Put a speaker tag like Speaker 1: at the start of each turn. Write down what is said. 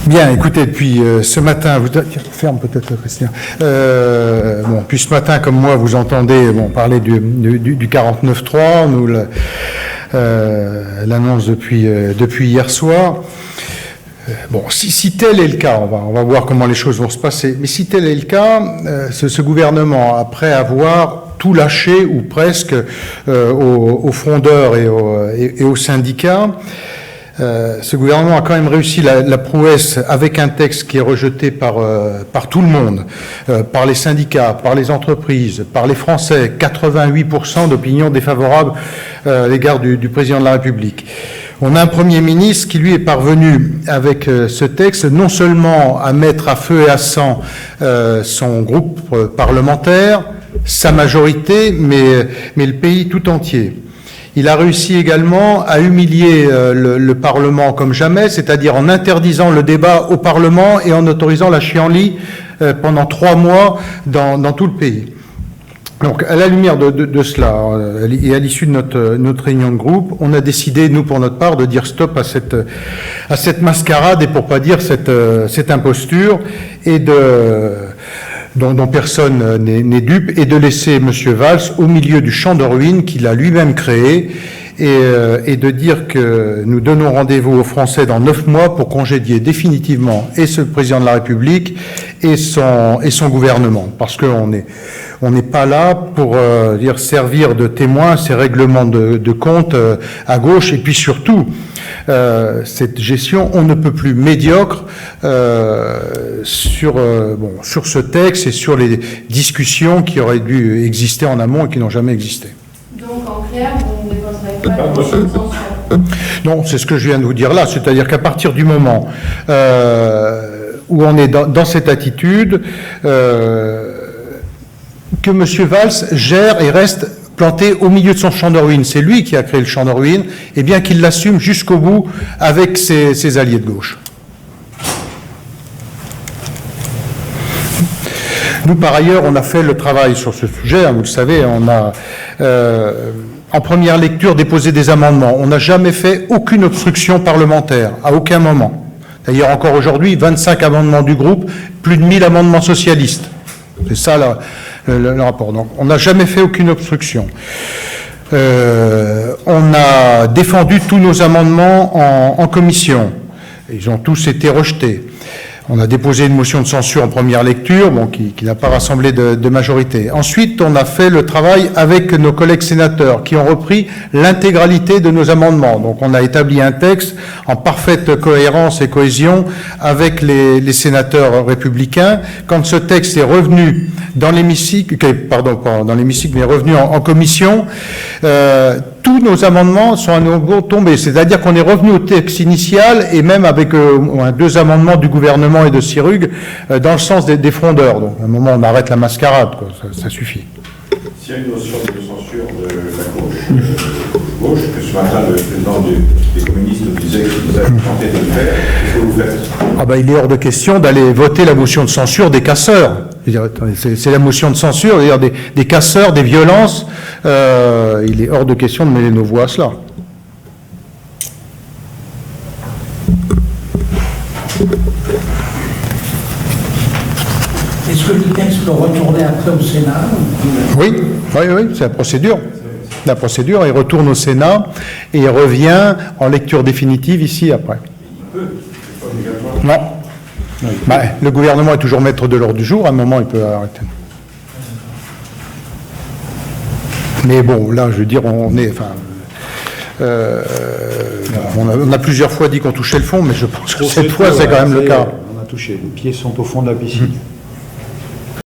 Speaker 1: Bien, écoutez, depuis ce matin, ferme peut-être Christian. Puis ce matin, comme moi, vous entendez parler du 49.3, nous l'annonce depuis hier soir. Si tel est le cas, on va voir comment les choses vont se passer, mais si tel est le cas, ce gouvernement, après avoir tout lâché, ou presque, aux frondeurs et aux syndicats, ce gouvernement a quand même réussi la prouesse avec un texte qui est rejeté par tout le monde, par les syndicats, par les entreprises, par les Français, 88% d'opinion défavorable à l'égard du président de la République. On a un Premier ministre qui, lui, est parvenu, avec ce texte, non seulement à mettre à feu et à sang son groupe parlementaire, sa majorité, mais le pays tout entier. Il a réussi également à humilier le Parlement comme jamais, c'est-à-dire en interdisant le débat au Parlement et en autorisant la chienlit pendant 3 mois dans tout le pays. Donc, à la lumière de cela, et à l'issue de notre réunion de groupe, on a décidé, nous, pour notre part, de dire stop à cette mascarade, et pour pas dire cette imposture, et dont personne n'est dupe, et de laisser M. Valls au milieu du champ de ruines qu'il a lui-même créé, et de dire que nous donnons rendez-vous aux Français dans 9 mois pour congédier définitivement et ce président de la République et son gouvernement. Parce qu'on n'est pas là pour servir de témoin ces règlements de compte à gauche, et puis surtout cette gestion on ne peut plus médiocre sur ce texte et sur les discussions qui auraient dû exister en amont et qui n'ont jamais existé.
Speaker 2: Donc en clair, vous ne déposerez pas de motion de censure?
Speaker 1: Non, c'est ce que je viens de vous dire là, c'est-à-dire qu'à partir du moment où on est dans cette attitude, que M. Valls gère et reste planté au milieu de son champ de ruines, c'est lui qui a créé le champ de ruines, et bien qu'il l'assume jusqu'au bout avec ses alliés de gauche. Nous, par ailleurs, on a fait le travail sur ce sujet, vous le savez, on a, en première lecture, déposé des amendements. On n'a jamais fait aucune obstruction parlementaire, à aucun moment. D'ailleurs, encore aujourd'hui, 25 amendements du groupe, plus de 1000 amendements socialistes. C'est ça le rapport. Donc, on n'a jamais fait aucune obstruction. On a défendu tous nos amendements en commission. Ils ont tous été rejetés. On a déposé une motion de censure en première lecture, qui n'a pas rassemblé de majorité. Ensuite, on a fait le travail avec nos collègues sénateurs qui ont repris l'intégralité de nos amendements. Donc, on a établi un texte en parfaite cohérence et cohésion avec les sénateurs républicains. Quand ce texte est revenu dans l'hémicycle, pardon, pas dans l'hémicycle, mais revenu en commission, tous nos amendements sont à nouveau tombés. C'est-à-dire qu'on est revenu au texte initial, et même avec 2 amendements du gouvernement et de Sirugue, dans le sens des frondeurs. Donc, à un moment, on arrête la mascarade, quoi. Ça suffit.
Speaker 3: S'il y a une motion de censure de la gauche, que ce matin le président des communistes disait qu'il vous avait tenté de le faire, qu'est-ce que vous faites?
Speaker 1: Il est hors de question d'aller voter la motion de censure des casseurs. C'est la motion de censure, c'est-à-dire des casseurs, des violences. Il est hors de question de mêler nos voix à cela.
Speaker 4: Est-ce que le texte peut retourner après au Sénat?
Speaker 1: Oui, c'est la procédure. La procédure, il retourne au Sénat et il revient en lecture définitive ici après. Non. Le gouvernement est toujours maître de l'ordre du jour, à un moment il peut arrêter. Mais bon, là je veux dire, on a plusieurs fois dit qu'on touchait le fond, mais je pense que cette fois c'est quand même le cas.
Speaker 5: On a touché, les pieds sont au fond de la piscine.